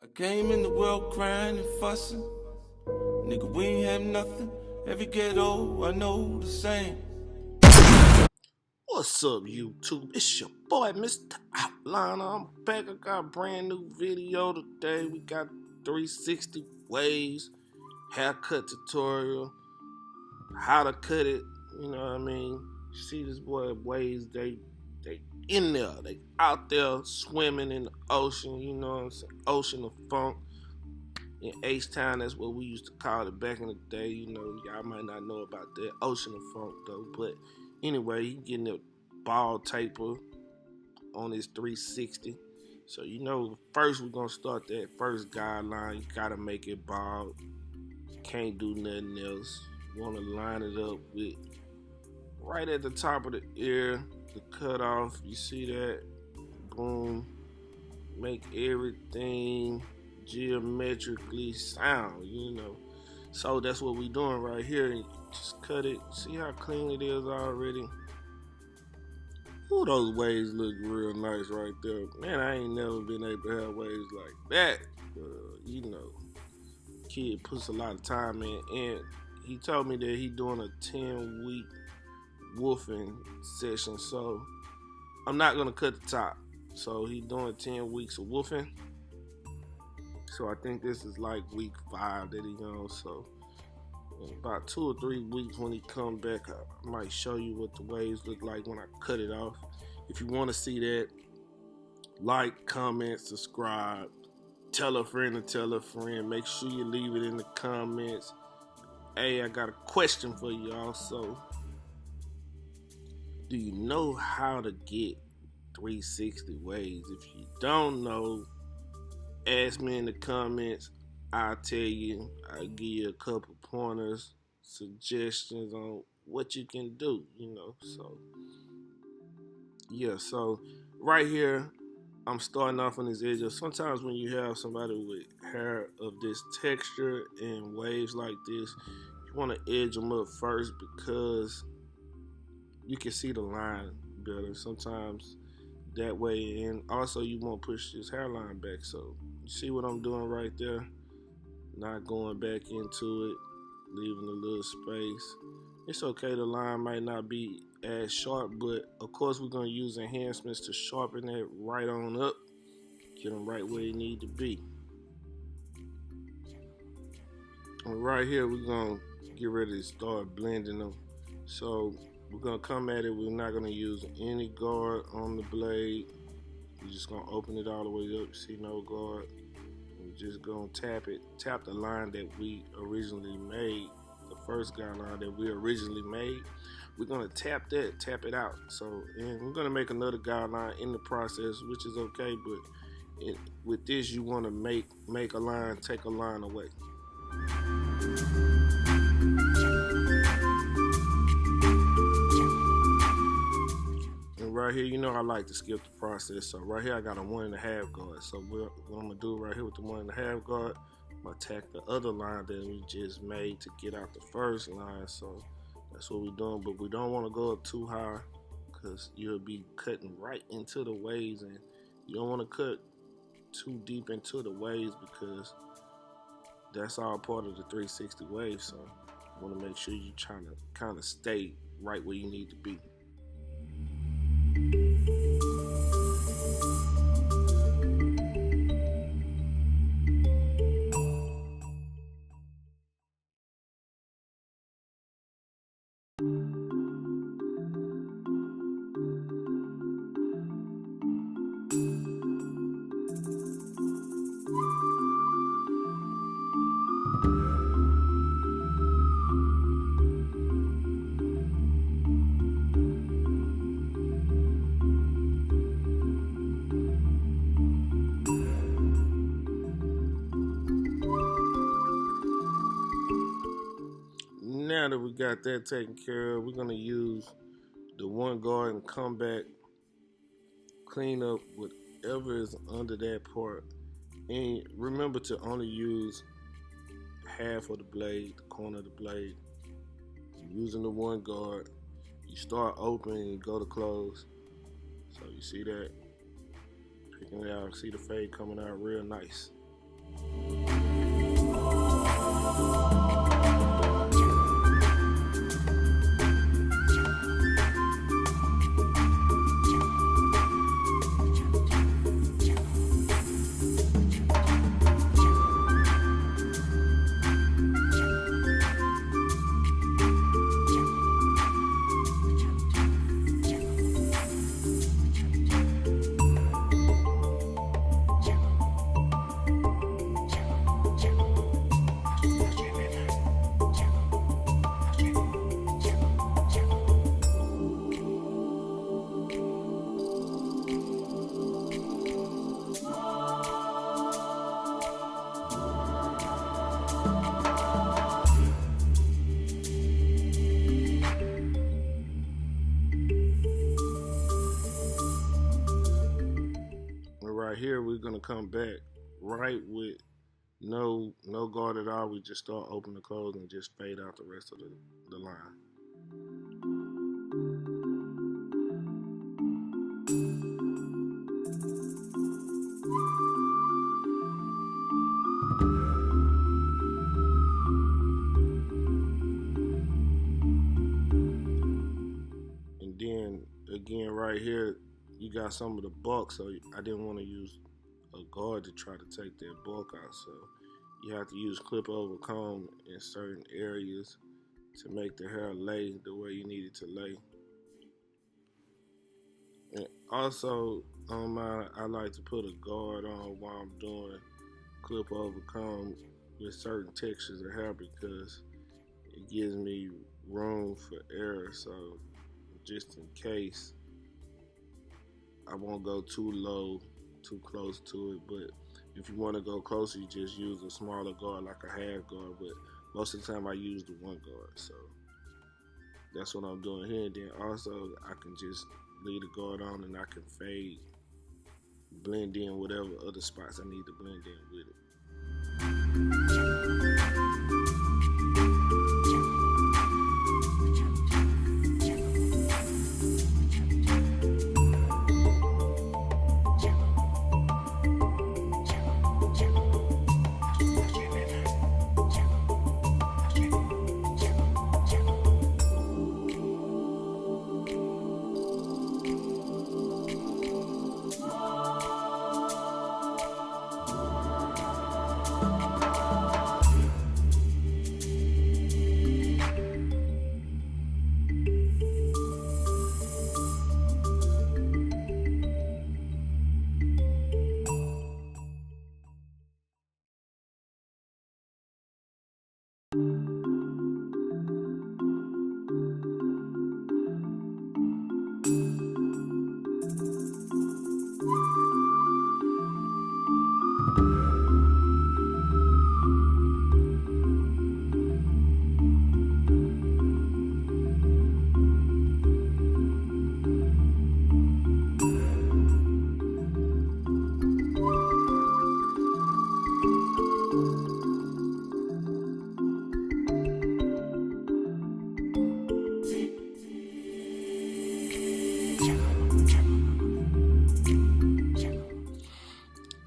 I came in the world crying and fussing. Nigga, we ain't have nothing. Every ghetto, I know the same. What's up, YouTube? It's your boy, Mr. Outliner. I'm back. I got a brand new video today. We got 360 waves, haircut tutorial, how to cut it. You know what I mean? You see this boy waves, they in there. They out there swimming in the ocean, you know what I'm saying? Ocean of funk. In H-Town, that's what we used to call it back in the day. You know, y'all might not know about that Ocean of Funk though. But anyway, he getting a ball taper on his 360. So you know, first we're gonna start that first guideline. You gotta make it bald. You can't do nothing else. You wanna line it up with right at the top of the ear, the cutoff. You see that? Boom. Make everything geometrically sound, you know. So that's what we doing right here. Just cut it. See how clean it is already? Ooh, those waves look real nice right there. Man, I ain't never been able to have waves like that. You know, kid puts a lot of time in, and he told me that he doing a 10-week woofing session. So I'm not gonna cut the top. So he doing 10 weeks of woofing. So I think this is like week 5 that he on. So in about 2 or 3 weeks when he come back, I might show you what the waves look like when I cut it off. If you want to see that, like, comment, subscribe, tell a friend to tell a friend. Make sure you leave it in the comments. Hey, I got a question for y'all. So, do you know how to get 360 waves? If you don't know, ask me in the comments. I'll tell you. I'll give you a couple pointers, suggestions on what you can do, you know. So yeah, so right here I'm starting off on this edge. Sometimes when you have somebody with hair of this texture and waves like this, you want to edge them up first because you can see the line better sometimes that way, and also you want to push this hairline back. So you see what I'm doing right there? Not going back into it, leaving a little space. It's okay, the line might not be as sharp, but of course we're going to use enhancements to sharpen it right on up, get them right where you need to be. And right here we're going to get ready to start blending them. So we're going to come at it, we're not going to use any guard on the blade. We're just going to open it all the way up, see no guard. We're just going to tap the line that we originally made, the first guideline that we originally made. We're going to tap it out. So, and we're going to make another guideline in the process, which is okay, but with this you want to make a line, take a line away. Right here, you know I like to skip the process. So right here I got a 1.5 guard. So what I'm gonna do right here with the 1.5 guard, I'm gonna tack the other line that we just made to get out the first line. So that's what we're doing, but we don't want to go up too high because you'll be cutting right into the waves, and you don't want to cut too deep into the waves because that's all part of the 360 wave. So you want to make sure you're trying to kind of stay right where you need to be. Now that we got that taken care of, we're gonna use the 1 guard and come back, clean up whatever is under that part. And remember to only use half of the blade, the corner of the blade. Using the 1 guard, you start opening and go to close. So you see that, picking it out, see the fade coming out real nice. come back right with no guard at all. We just start open and close and just fade out the rest of the line. And then again right here, you got some of the bulk, so I didn't want to use a guard to try to take that bulk out. So you have to use clip over comb in certain areas to make the hair lay the way you need it to lay. And also on mine, I like to put a guard on while I'm doing clip over comb with certain textures of hair because it gives me room for error. So just in case, I won't go too low, too close to it. But if you want to go closer, you just use a smaller guard, like a half guard. But most of the time I use the one guard. So that's what I'm doing here. And then also I can just leave the guard on and I can fade, blend in whatever other spots I need to blend in with it.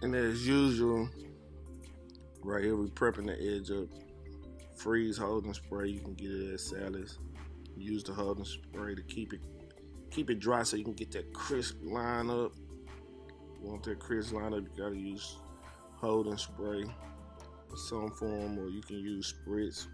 And as usual, right here we prepping the edge up. Freeze holding spray, you can get it at Sally's. Use the holding spray to keep it dry so you can get that crisp line up. You want that crisp line up, you gotta use holding spray of some form, or you can use spritz.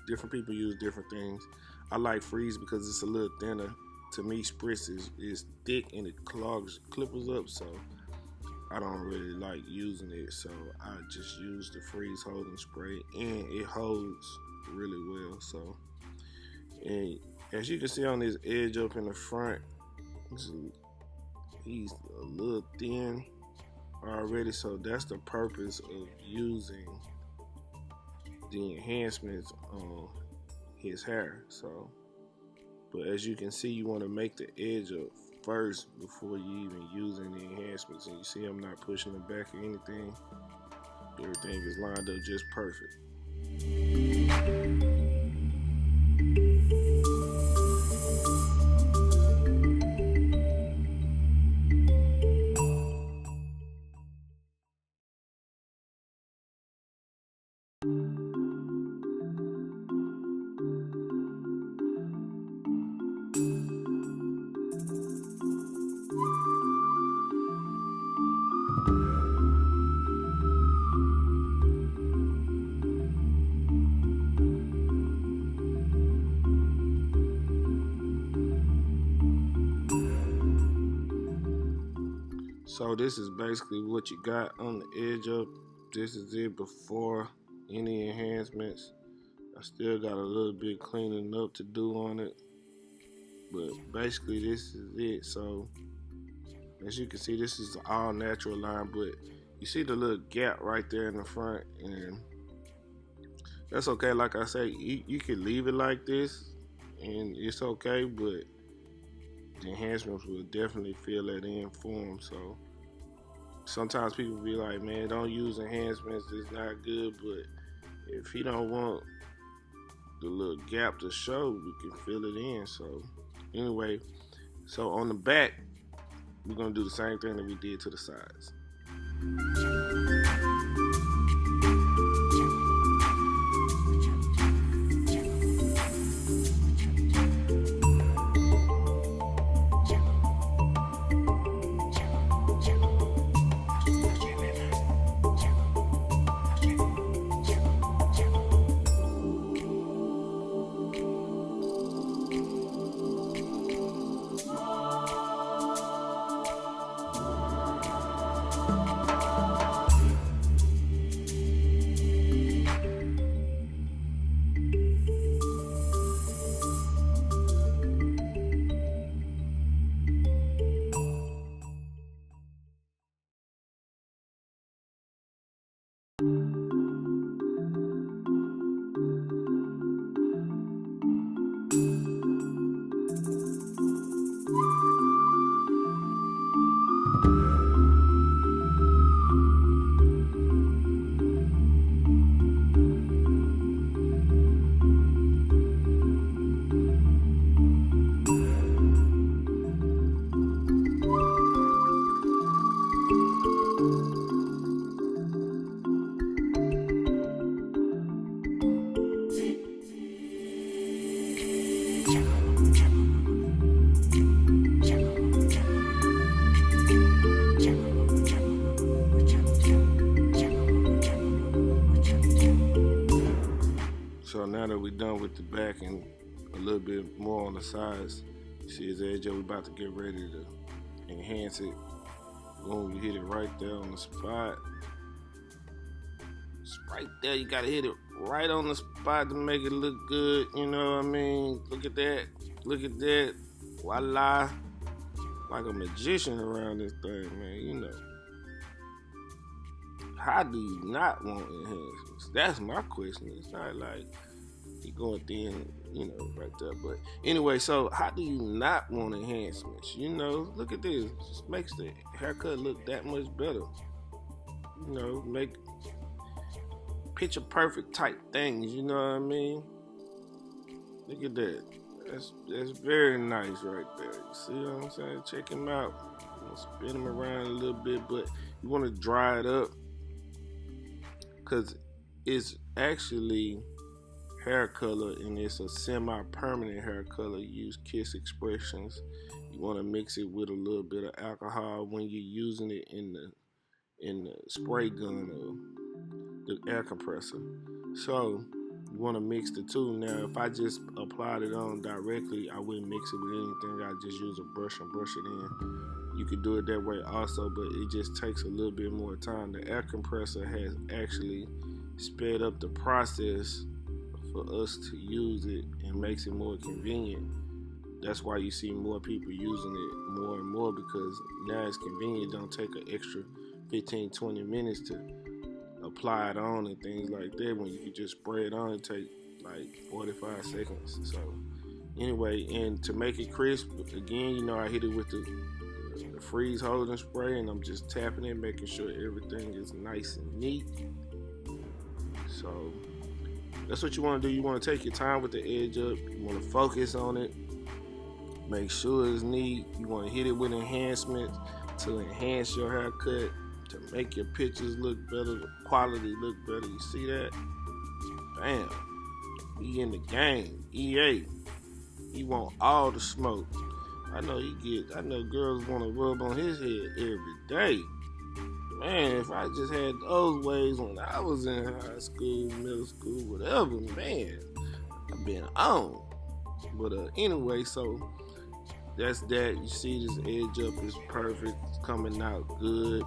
Different people use different things. I like freeze because it's a little thinner. To me, spritz is thick and it clogs clippers up, so I don't really like using it. So I just use the freeze holding spray, and it holds really well. So, and as you can see on this edge up in the front, he's a little thin already, so that's the purpose of using the enhancements on his hair. So, but as you can see, you want to make the edge up first before you even use any enhancements. And you see I'm not pushing it back or anything. Everything is lined up just perfect. So this is basically what you got on the edge up. This is it before any enhancements. I still got a little bit cleaning up to do on it, but basically this is it. So as you can see, this is the all natural line, but you see the little gap right there in the front, and that's okay. Like I say, you can leave it like this and it's okay, but the enhancements will definitely fill that in for them. So sometimes people be like, man, don't use enhancements, it's not good. But if he don't want the little gap to show, we can fill it in. So anyway, so on the back, we're gonna do the same thing that we did to the sides. So now that we're done with the back and a little bit more on the sides, you see his edge up, we're about to get ready to enhance it. Boom, you hit it right there on the spot. It's right there, you gotta hit it right on the spot to make it look good, you know what I mean? Look at that, voila. Like a magician around this thing, man, you know. How do you not want enhancements? That's my question. It's not like you going thin, you know, right there. But anyway, so how do you not want enhancements? You know, look at this. It just makes the haircut look that much better. You know, make picture perfect type things, you know what I mean? Look at that. That's very nice right there. You see what I'm saying? Check him out. I'm gonna spin him around a little bit, but you want to dry it up, because it's actually hair color and it's a semi-permanent hair color. You use Kiss Expressions. You want to mix it with a little bit of alcohol when you're using it in the spray gun or the air compressor. So you want to mix the two. Now, if I just applied it on directly, I wouldn't mix it with anything. I just use a brush and brush it in. You could do it that way also, but it just takes a little bit more time. The air compressor has actually sped up the process for us to use it and makes it more convenient. That's why you see more people using it more and more, because now it's convenient. It don't take an extra 15-20 minutes to apply it on and things like that. When you can just spray it on, it take like 45 seconds. So anyway, and to make it crisp, again, you know, I hit it with the freeze holding spray, and I'm just tapping it, making sure everything is nice and neat. So that's what you want to do. You want to take your time with the edge up. You want to focus on it, make sure it's neat. You want to hit it with enhancements to enhance your haircut, to make your pictures look better, the quality look better. You see that? Bam. He in the game. EA. He want all the smoke. I know girls want to rub on his head every day. Man, if I just had those waves when I was in high school, middle school, whatever, man, I've been on. But anyway, so that's that. You see this edge up is perfect. It's coming out good.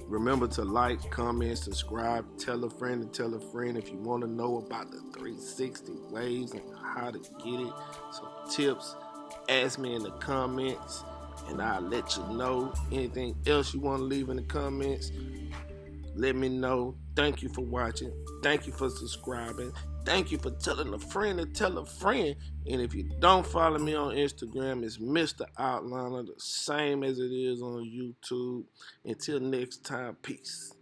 Remember to like, comment, subscribe, tell a friend and tell a friend if you want to know about the 360 waves and how to get it. Some tips. Ask me in the comments and I'll let you know. Anything else you want to leave in the comments, let me know. Thank you for watching. Thank you for subscribing. Thank you for telling a friend to tell a friend. And if you don't follow me on Instagram, it's Mr. Outliner, the same as it is on YouTube. Until next time, peace.